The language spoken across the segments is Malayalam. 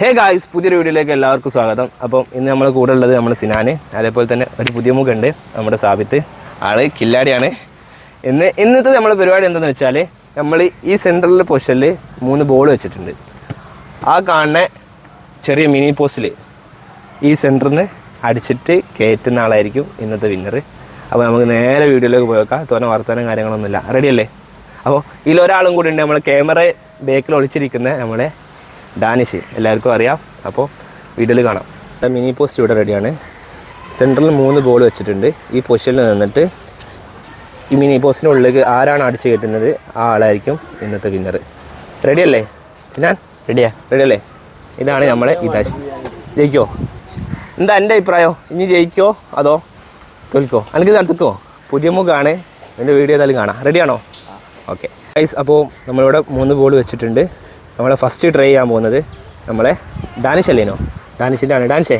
ഹേ ഗായ്സ്, പുതിയൊരു വീഡിയോയിലേക്ക് എല്ലാവർക്കും സ്വാഗതം. അപ്പം ഇന്ന് നമ്മൾ കൂടെ ഉള്ളത് നമ്മുടെ സിനാന്, അതേപോലെ തന്നെ ഒരു പുതിയ മുഖമുണ്ട് നമ്മുടെ സാബിത്ത്, ആള് കില്ലാടിയാണ്. ഇന്നത്തെ നമ്മുടെ പരിപാടി എന്താണെന്ന് വെച്ചാൽ, നമ്മൾ ഈ സെൻട്രൽ പൊസിഷനിൽ 3 ബോൾ വെച്ചിട്ടുണ്ട്. ആ കാണുന്ന ചെറിയ മിനി പോസ്റ്റിൽ ഈ സെൻറ്ററിൽ നിന്ന് അടിച്ചിട്ട് കയറ്റുന്ന ആളായിരിക്കും ഇന്നത്തെ വിന്നർ. അപ്പോൾ നമുക്ക് നേരെ വീഡിയോയിലേക്ക് പോയേക്കാം. തോന്നെ വർത്തമാനം കാര്യങ്ങളൊന്നുമില്ല. റെഡിയല്ലേ? അപ്പോൾ ഇതിലൊരാളും കൂടി ഉണ്ട്, നമ്മളെ ക്യാമറ ബേക്കിൽ ഒളിച്ചിരിക്കുന്ന നമ്മളെ ഡാനിഷ്, എല്ലാവർക്കും അറിയാം. അപ്പോൾ വീഡിയോയിൽ കാണാം. മിനി പോസ്റ്റ് ഇവിടെ റെഡിയാണ്. സെൻട്രലിൽ 3 ബോൾ വെച്ചിട്ടുണ്ട്. ഈ പൊസിഷനിൽ നിന്നിട്ട് ഈ മിനി പോസ്റ്റിനുള്ളിലേക്ക് ആരാണ് അടിച്ച് കയറ്റുന്നത് ആ ആളായിരിക്കും ഇന്നത്തെ വിന്നർ. റെഡിയല്ലേ സിനാൻ? റെഡിയല്ലേ? ഇതാണ് നമ്മളെ ഇതാശ്. ജയിക്കോ? എന്താ എൻ്റെ അഭിപ്രായം? ഇനി ജയിക്കോ അതോ തോൽക്കോ? അല്ലെങ്കിൽ നടത്തിക്കോ? പുതിയ മുഖമാണ്, എൻ്റെ വീഡിയോ ഏതായാലും കാണാം. റെഡിയാണോ? ഓക്കെ ഗൈസ്, അപ്പോൾ നമ്മളിവിടെ 3 ബോൾ വെച്ചിട്ടുണ്ട്. നമ്മളെ ഫസ്റ്റ് ട്രൈ ചെയ്യാൻ പോകുന്നത് നമ്മളെ ഡാനിഷ് അല്ലേനോ? ഡാനിഷിൻ്റെ ആണ്. ഡാനിഷേ,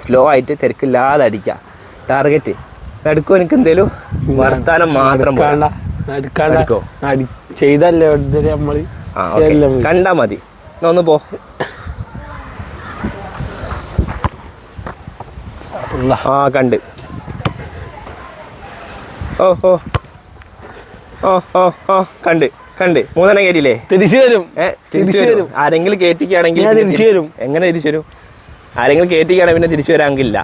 സ്ലോ ആയിട്ട് തിരക്കില്ലാതെ അടിക്കുക. ടാർഗറ്റ് നടക്കുമോ? എനിക്ക് എന്തേലും വർത്താനം മാത്രം എടുക്കോ ചെയ്തല്ലേ നമ്മൾ. കണ്ടാ മതി. ഒന്ന് പോ. ആ കണ്ട്. ഓ ഓ ഓ ഓ ഓ കണ്ട് 3 കയറ്റില്ലേ? തിരിച്ചു വരും. തിരിച്ചു വരും. ആരെങ്കിലും കയറ്റിക്കുകയാണെങ്കിൽ തിരിച്ചു വരും. എങ്ങനെ തിരിച്ചു വരും? ആരെങ്കിലും കയറ്റിക്കുകയാണെങ്കിൽ പിന്നെ തിരിച്ചു വരാമെങ്കില്ല.